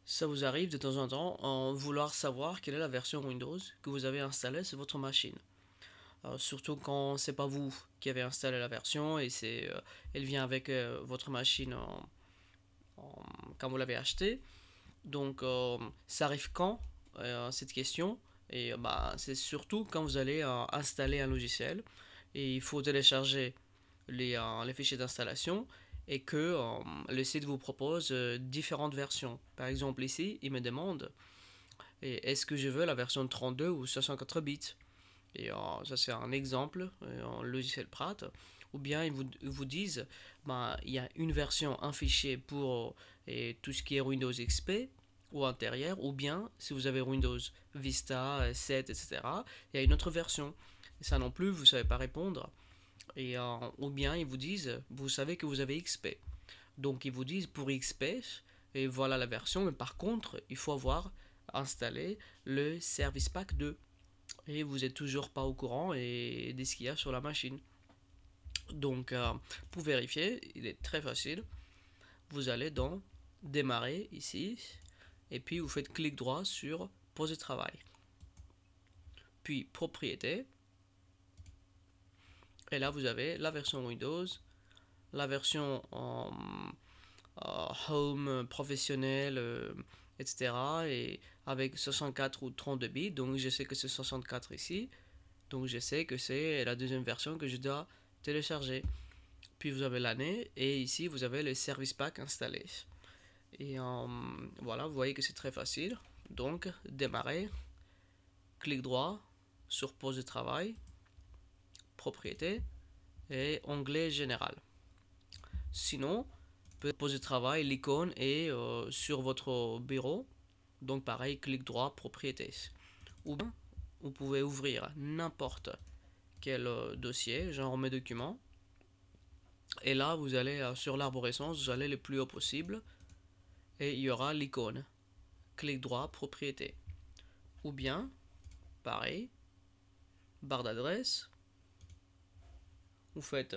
Ça vous arrive de temps en temps en vouloir savoir quelle est la version Windows que vous avez installée sur votre machine. Surtout quand c'est pas vous qui avez installé la version et elle vient avec votre machine quand vous l'avez achetée. Donc ça arrive quand cette question? Et bah, c'est surtout quand vous allez installer un logiciel et il faut télécharger les fichiers d'installation et que le site vous propose différentes versions. Par exemple ici, il me demande est-ce que je veux la version 32 ou 64 bits. Et ça c'est un exemple en logiciel Prat. Ou bien ils vous disent ben, il y a une version, un fichier pour tout ce qui est Windows XP ou intérieur, ou bien si vous avez Windows Vista 7, etc., il y a une autre version. Et ça non plus, vous ne savez pas répondre. Et, ou bien ils vous disent, vous savez que vous avez XP. Donc ils vous disent pour XP, et voilà la version, mais par contre, il faut avoir installé le Service Pack 2. Et vous n'êtes toujours pas au courant de ce qu'il y a sur la machine. Donc pour vérifier, il est très facile. Vous allez dans Démarrer ici, et puis vous faites clic droit sur Poser travail. Puis Propriétés, et là vous avez la version Windows, la version Home professionnel, etc. Et avec 64 ou 32 bits, donc je sais que c'est 64 ici, donc je sais que c'est la deuxième version que je dois télécharger. Puis vous avez l'année et ici vous avez le service pack installé. Et voilà, vous voyez que c'est très facile. Donc démarrer, clic droit sur pause de travail, propriété et onglet général. Sinon, pause de travail, l'icône est sur votre bureau. Donc pareil, clic droit, propriété. Ou bien, vous pouvez ouvrir n'importe quel dossier, genre mes documents. Et là, vous allez sur l'arborescence, vous allez le plus haut possible. Et il y aura l'icône. Clic droit, propriété. Ou bien, pareil, barre d'adresse. Vous faites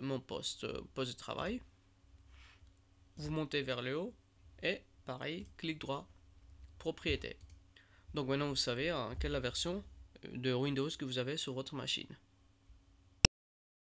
mon poste de travail. Vous montez vers le haut. Et pareil, clic droit, propriété. Donc maintenant vous savez quelle est la version de Windows que vous avez sur votre machine.